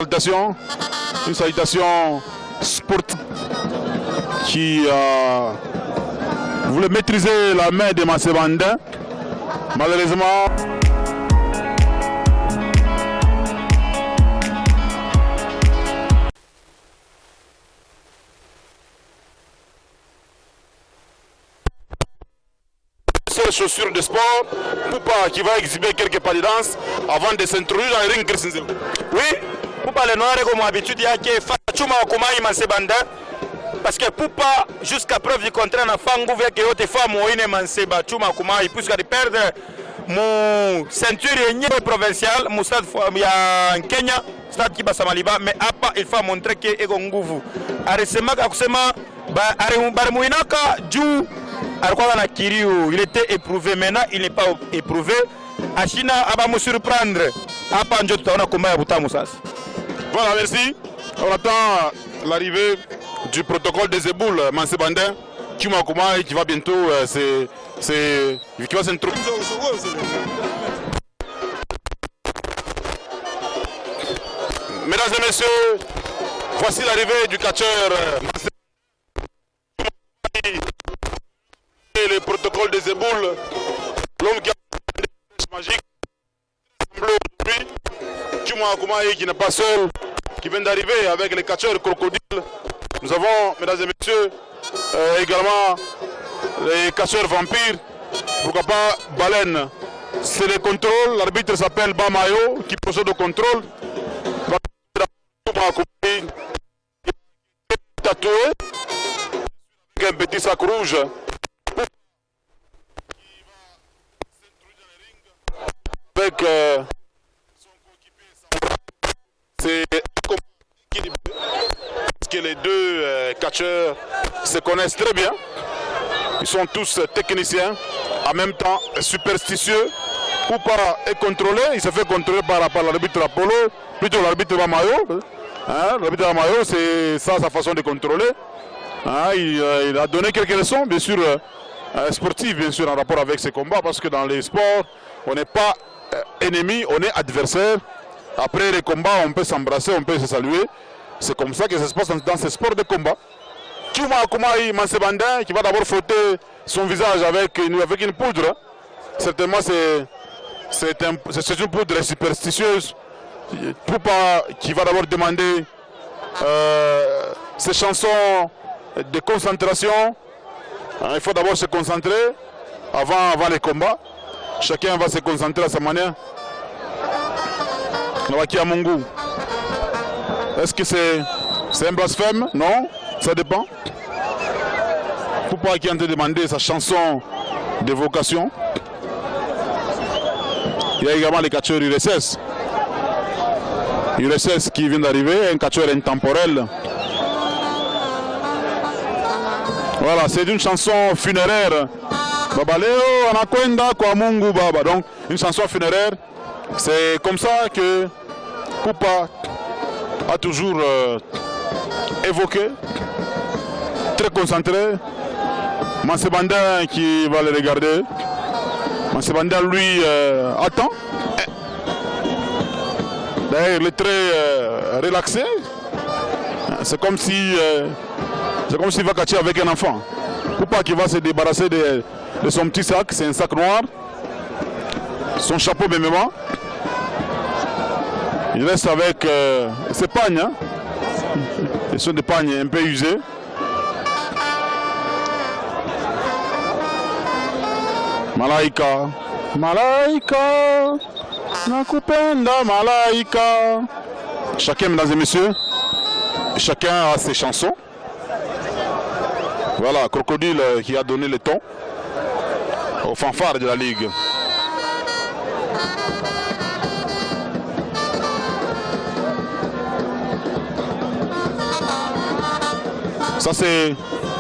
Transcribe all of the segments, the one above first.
Une salutation sportive qui voulait maîtriser la main de Mansebandin. Malheureusement, les chaussures de sport, Poupa qui va exhiber quelques pas de danse avant de s'introduire dans le ring. Oui, Poupa le noir comme habitude, il y a qui Fachuma Okumai Mansebanda. Parce que Poupa, jusqu'à preuve du contraire, n'a pas engouvé que autre femme Moïne Manseba, Chuma Okumai, puisqu'il a perdre mon ceinture provinciale, mon stade en Kenya, stade qui passe à Maliba, mais après il faut montrer qu'il est un ngouvu. Récemment, il était éprouvé, maintenant il n'est pas éprouvé. Achina va me surprendre. Voilà, merci. On attend l'arrivée du protocole des éboules, Mansebandin, Chuma Okumai qui va bientôt qui va s'introduire. Mesdames et messieurs, voici l'arrivée du catcheur et le protocole des éboules, l'homme qui a une magique, aujourd'hui, Chuma Okumai qui n'est pas seul, qui vient d'arriver avec les catcheurs crocodiles. Nous avons, mesdames et messieurs, également les catcheurs vampires, pourquoi pas baleine. C'est le contrôle, l'arbitre s'appelle Bamayo qui procède au contrôle. Tatoué avec un petit sac rouge. Avec son coéquipier, c'est parce que les deux catcheurs se connaissent très bien. Ils sont tous techniciens, en même temps superstitieux. Poupa est contrôlé, il se fait contrôler par l'arbitre Apollo, plutôt l'arbitre Bamayo. Hein, l'arbitre Bamayo, c'est ça sa façon de contrôler. Hein, il a donné quelques leçons, bien sûr, sportives, bien sûr, en rapport avec ces combats, parce que dans les sports, on n'est pas ennemi, on est adversaire. Après les combats, on peut s'embrasser, on peut se saluer. C'est comme ça que ça se passe dans ces sports de combat. Chuma Okumai Mansebandin qui va d'abord frotter son visage avec une poudre. Certainement, c'est une poudre superstitieuse. Poupa qui va d'abord demander ces chansons de concentration. Il faut d'abord se concentrer avant les combats. Chacun va se concentrer à sa manière. Nawaki Amungu. Est-ce que c'est un blasphème? Non, ça dépend. Poupa qui est en train de demander sa chanson d'évocation. Il y a également les catcheurs URSS. URSS qui vient d'arriver, un catcheur intemporel. Voilà, c'est une chanson funéraire. Babaleo, anakwenda kwa Mungu Baba. Donc, une chanson funéraire. C'est comme ça que Poupa a toujours évoqué, très concentré. Mansebandin qui va le regarder. Mansebandin lui attend. D'ailleurs, il est très relaxé. C'est comme s'il va catcher avec un enfant. Poupa qui va se débarrasser de son petit sac, c'est un sac noir. Son chapeau même. Il reste avec ses pagnes. Hein. Ce sont des pagnes un peu usées. Malaika, Malaika, nakupenda Malaika. Chacun, mesdames et messieurs, chacun a ses chansons. Voilà, Crocodile qui a donné le ton aux fanfares de la Ligue. Ça c'est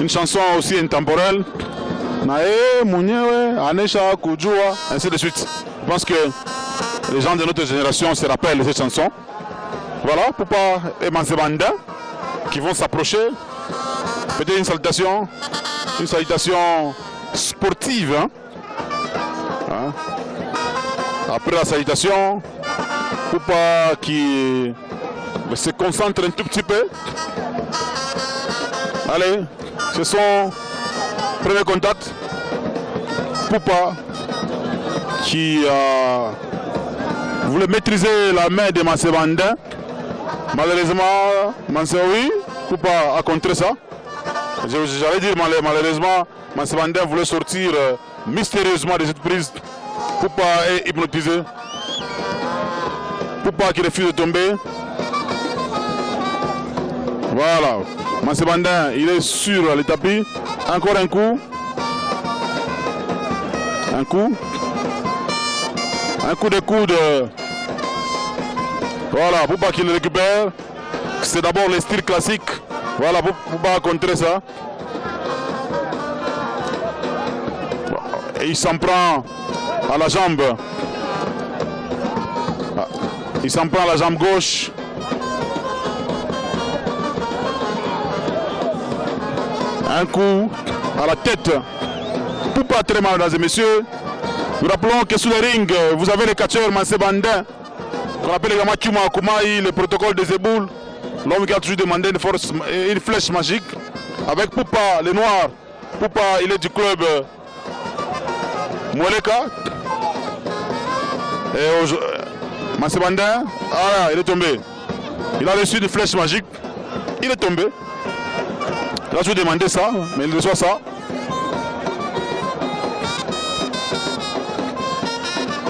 une chanson aussi intemporelle. Nae, Mounyewe, Anesha, Kujua, ainsi de suite. Je pense que les gens de notre génération se rappellent de cette chanson. Voilà, Poupa et Mansebandin qui vont s'approcher. Peut-être une salutation sportive. Hein. Après la salutation, Poupa qui se concentre un tout petit peu. Allez, c'est son premier contact. Poupa qui voulait maîtriser la main de Mansebandin. Malheureusement, Manseoui, Poupa a contré ça. J'allais dire malheureusement, Mansebandin voulait sortir mystérieusement de cette prise. Poupa est hypnotisé. Poupa qui refuse de tomber. Voilà. Mansebandin, il est sur le tapis. Encore un coup. Un coup. Un coup de coude. Voilà, Poupa qui le récupère. C'est d'abord le style classique. Voilà, Poupa a contré ça. Et il s'en prend à la jambe. Il s'en prend à la jambe gauche. Un coup à la tête. Poupa très mal, mesdames et messieurs. Nous rappelons que sous le ring, vous avez les catcheurs Mansebandin, qu'on appelle également Chuma Okumayi, le protocole de Zeboul, l'homme qui a toujours demandé une flèche magique. Avec Poupa, le noir. Poupa, il est du club Mweleka. Et Mansebandin, il est tombé. Il a reçu une flèche magique. Il est tombé. Il a toujours demandé ça, mais il reçoit ça.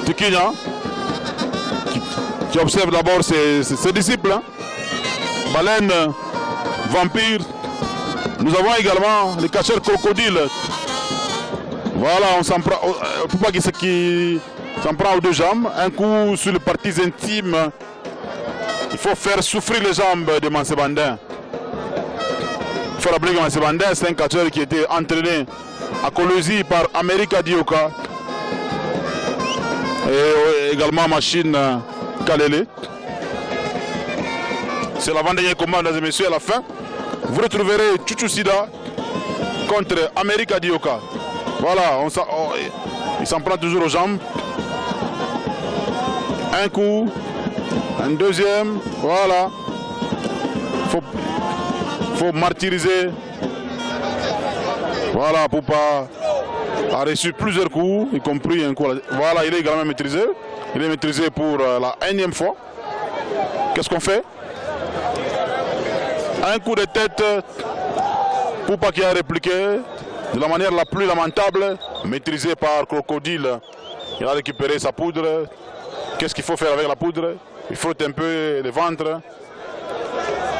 Tikinya, qui observe d'abord ses disciples. Hein. Baleine, vampire. Nous avons également les cacheurs crocodiles. Voilà, on s'en prend. Poupa qui s'en prend aux deux jambes. Un coup sur les parties intimes. Il faut faire souffrir les jambes de Mansebandin. Il faut rappeler que Mansebandin, c'est un catcheur qui était entraîné à Kolosi par America Dioka. Et également Machine Kalele. C'est l'avant-dernier combat, mesdames et messieurs, à la fin. Vous retrouverez Chuchu Sida contre America Dioka. Voilà, il s'en prend toujours aux jambes. Un coup, un deuxième, voilà. Faut martyriser. Voilà, Poupa a reçu plusieurs coups, y compris un coup. Voilà, il est également maîtrisé. Il est maîtrisé pour la énième fois. Qu'est-ce qu'on fait? Un coup de tête. Poupa qui a répliqué de la manière la plus lamentable, maîtrisé par Crocodile. Il a récupéré sa poudre. Qu'est-ce qu'il faut faire avec la poudre? Il frotte un peu le ventre.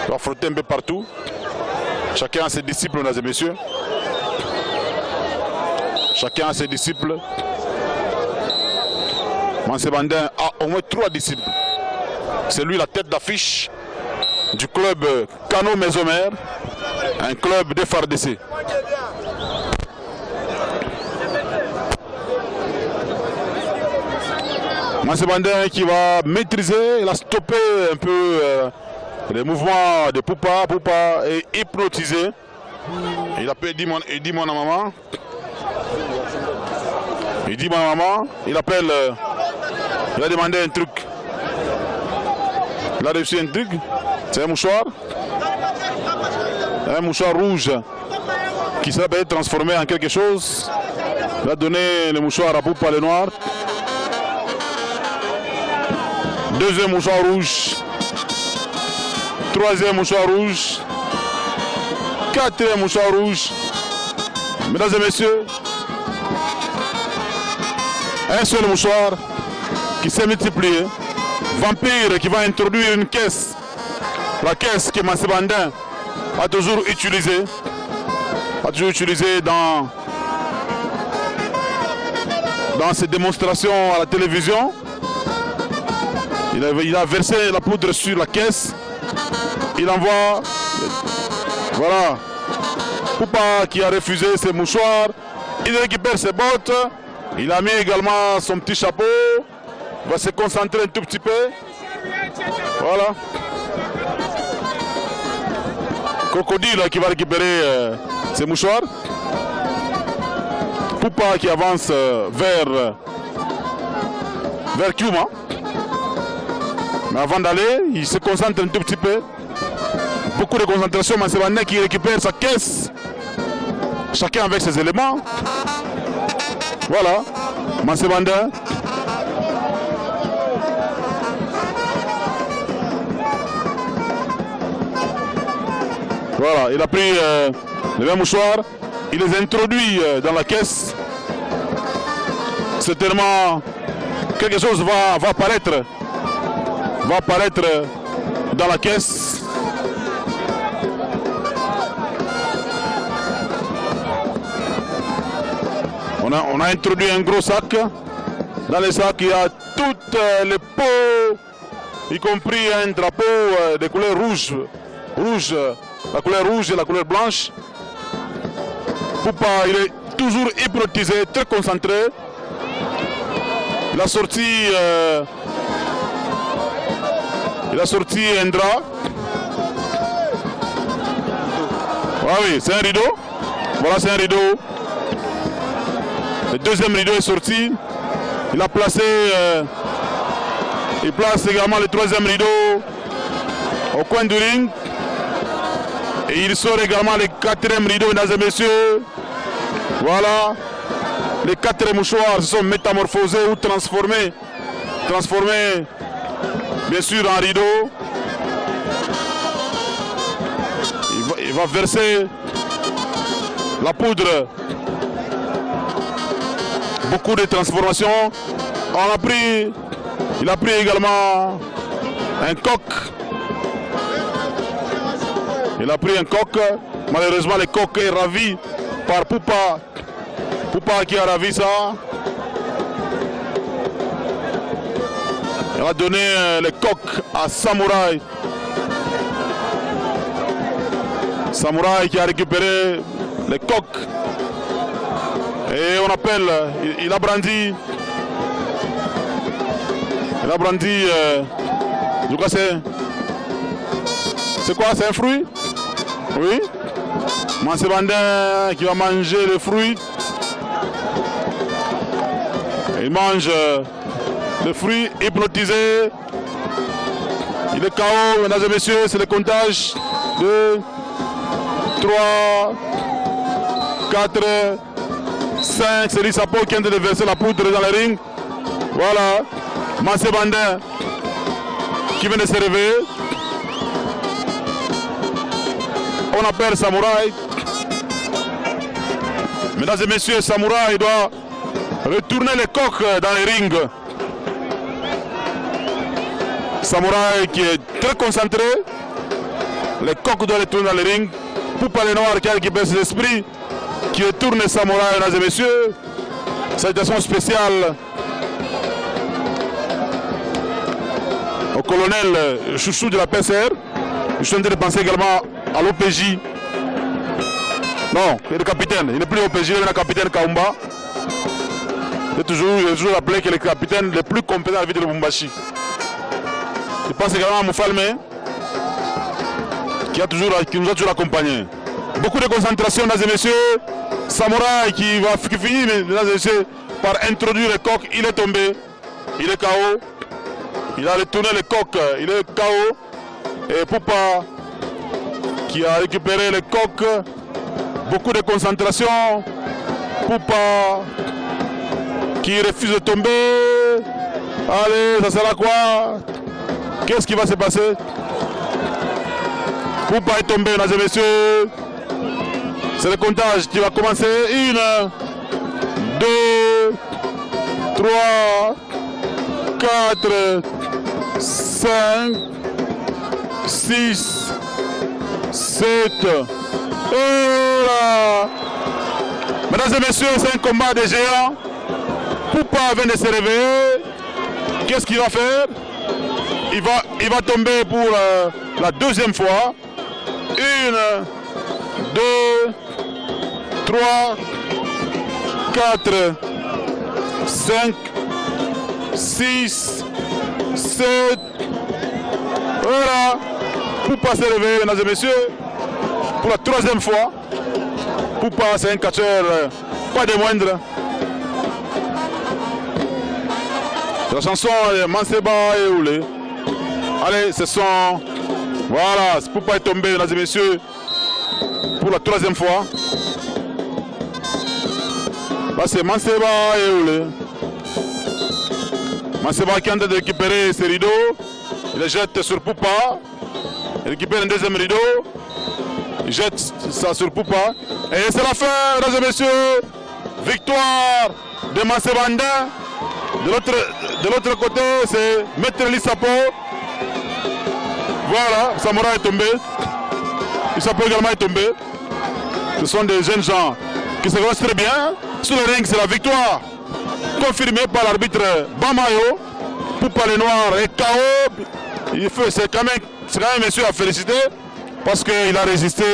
Il va frotter un peu partout. Chacun a ses disciples, mesdames et messieurs. Chacun a ses disciples. Mansebandin a au moins 3 disciples. C'est lui la tête d'affiche du club Kano Mesomer, un club de FARDC. Mansebandin qui va maîtriser, il a stoppé un peu les mouvements de Poupa. Poupa est hypnotisé. Il appelle il dit mon maman. Il dit ma maman, il appelle, il a demandé un truc. Il a reçu un truc, c'est un mouchoir rouge qui sera peut-être transformé en quelque chose. Il a donné le mouchoir à Poupa le noir. Deuxième mouchoir rouge. Troisième mouchoir rouge. Quatrième mouchoir rouge. Mesdames et messieurs, un seul mouchoir qui s'est multiplié. Vampire qui va introduire une caisse. La caisse que Mansebandin a toujours utilisée. Dans ses démonstrations à la télévision. Il a versé la poudre sur la caisse. Il envoie. Voilà. Poupa qui a refusé ses mouchoirs. Il récupère ses bottes. Il a mis également son petit chapeau. Il va se concentrer un tout petit peu. Voilà. Crocodile qui va récupérer ses mouchoirs. Poupa qui avance vers Kyuma. Mais avant d'aller, il se concentre un tout petit peu. Beaucoup de concentration, Mansebanda qui récupère sa caisse. Chacun avec ses éléments. Voilà, Mansebanda. Voilà, il a pris le même mouchoir, il les introduit dans la caisse. Certainement, quelque chose va apparaître dans la caisse. On a introduit un gros sac. Dans le sac, il y a toutes les pots, y compris un drapeau de couleur rouge. La couleur rouge et la couleur blanche. Poupa, il est toujours hypnotisé, très concentré. Il a sorti un drap. Ah oui, c'est un rideau. Voilà, c'est un rideau. Le deuxième rideau est sorti. Il a placé. Il place également le troisième rideau au coin du ring. Et il sort également le quatrième rideau, mesdames et messieurs. Voilà. Les quatre mouchoirs se sont métamorphosés ou transformés. Transformés, bien sûr, en rideau. Il va verser la poudre. Beaucoup de transformations. Il a pris également un coq. Il a pris un coq. Malheureusement, le coq est ravi par Poupa. Poupa qui a ravi ça. Il a donné le coq à Samouraï. Samouraï qui a récupéré le coq. Et on appelle, il a brandi. Il a brandi, je crois c'est quoi, c'est un fruit? Oui. Mansebanda qui va manger le fruit. Il mange le fruit hypnotisé. Il est KO, mesdames et messieurs, c'est le comptage. 2, 3, 4, 5. C'est Lissapo qui vient de verser la poudre dans le ring. Voilà. Mansebanda qui vient de se réveiller. On appelle Samouraï. Mesdames et messieurs, Samouraï doit retourner les coqs dans les rings. Samouraï qui est très concentré. Les coqs doivent retourner dans les rings. Poupa le Noir qui a récupéré ses esprits. Qui retourne Samouraï, mesdames et messieurs. Salutation spéciale au colonel Chouchou de la PCR. Je suis en train de penser également à l'OPJ. Non, il est le capitaine. Il n'est plus l'OPJ, il est le capitaine Kaumba. J'ai toujours appelé que le capitaine le plus compétent à la vie de Lubumbashi. Je pense également à Moufalme, qui nous a toujours accompagnés. Beaucoup de concentration, mesdames et messieurs. Samouraï qui finit, mesdames et messieurs, par introduire le coq. Il est tombé. Il est KO. Il a retourné le coq. Il est KO. Et Poupa qui a récupéré le coq. Beaucoup de concentration. Poupa qui refuse de tomber. Allez, ça sera quoi? Qu'est-ce qui va se passer? Poupa est tombé, mesdames et messieurs. C'est le comptage qui va commencer. 1, 2, 3, 4, 5, 6, 7. Et là. Mesdames et messieurs, c'est un combat de géants. Poupa vient de se réveiller. Qu'est-ce qu'il va faire? Il va tomber pour la deuxième fois. 1, 2, 3, 4, 5, 6, 7. Voilà. Poupa s'est réveillé, mesdames et messieurs. Pour la troisième fois. Poupa, c'est un catcheur, pas des moindres. La chanson est Manseba et Oulé. Allez, ce sont... Voilà, Poupa est tombé, mesdames et messieurs, pour la 3e fois. Là, c'est Manseba et Oulé. Manseba qui est en train de récupérer ses rideaux. Il les jette sur Poupa. Il récupère un 2e rideau. Il jette ça sur Poupa. Et c'est la fin, mesdames et messieurs. Victoire de Mansebanda. De l'autre côté, c'est Maître Lissapo. Voilà, Samora est tombé. Lissapo également est tombé. Ce sont des jeunes gens qui se connaissent très bien. Sur le ring, c'est la victoire confirmée par l'arbitre Bamayo. Poupa les Noirs et KO. C'est quand même monsieur à féliciter parce qu'il a résisté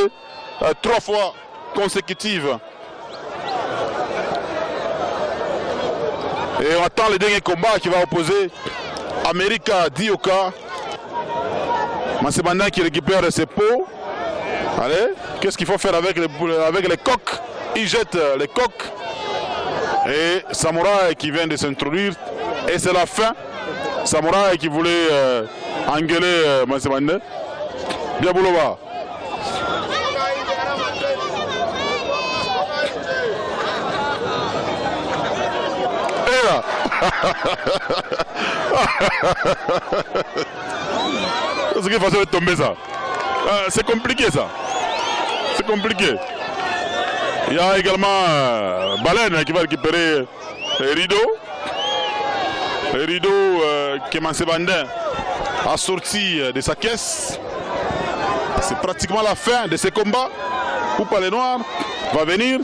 3 fois consécutives. Et on attend le dernier combat qui va opposer America Dioka. Mansebanda qui récupère ses pots. Allez, qu'est-ce qu'il faut faire avec les coques? Il jette les coques. Et Samouraï qui vient de s'introduire. Et c'est la fin. Samouraï qui voulait engueuler Mansebanda. Bien Bouloba. Et là. C'est qu'il faut tomber ça. C'est compliqué ça. C'est compliqué. Il y a également Baleine qui va récupérer les rideaux. Les rideaux que Mansebanda a sorti de sa caisse. C'est pratiquement la fin de ce combat. Poupa les Noirs va venir.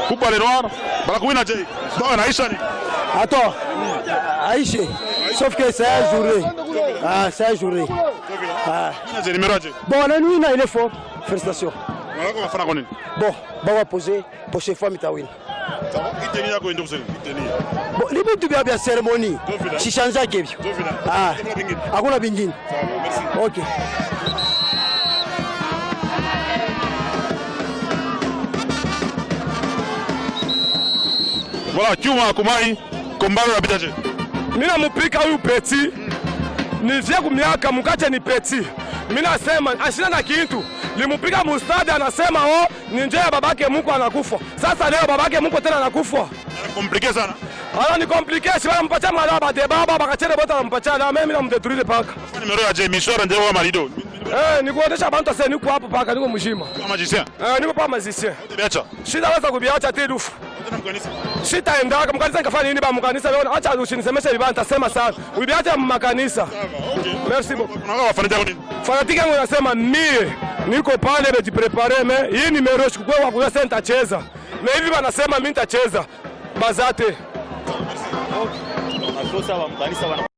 Poupa les Noirs. Attends, Aïché. Sauf que c'est un journée. Ah, c'est un journée. Ah. Bon, il est fort. Félicitations. Bon, on va poser. Prochaine fois, Mitawin. Bon, les buts de bien cérémonie. Si change à Kébio. Ah, à quoi la bingine? Ok. Voilà, Kiuma Kumai, combat la bitaje. Mina mupika huyu peti. Nivye kumiaka mukate ni peti. Mina sema ashina na kintu. Limupika mustadi anasema oh ni njia ya babake Mungu anakufa. Sasa leo babake Mungu tena anakufa. Compliqué sana. Alors ni compliqué, si bana mpacha malaba de baba bakachere bota mpacha na mimi na mdetruire paka. Numéro ya Jemishora ndio wa Marido. Nikuonesha bantu sasa niko hapo paka niko mjima. Kama magicien. Niko pa magicien. Biacha. Shida weza kubiacha tedufu. Sitaenda mkanisa nikafanya nini ba mkanisa leo acha usinisemeshe vibaya nitasema sana. Ubiacha makanisa. Okay. Merci beaucoup. Unaona fanatika nini? Fanatika yangu nasema mie niko pale bejiprepare me hii numero chukua kwa kuja sasa nitacheza. Na hivi wanasema mimi nitacheza. Bazate. Okay.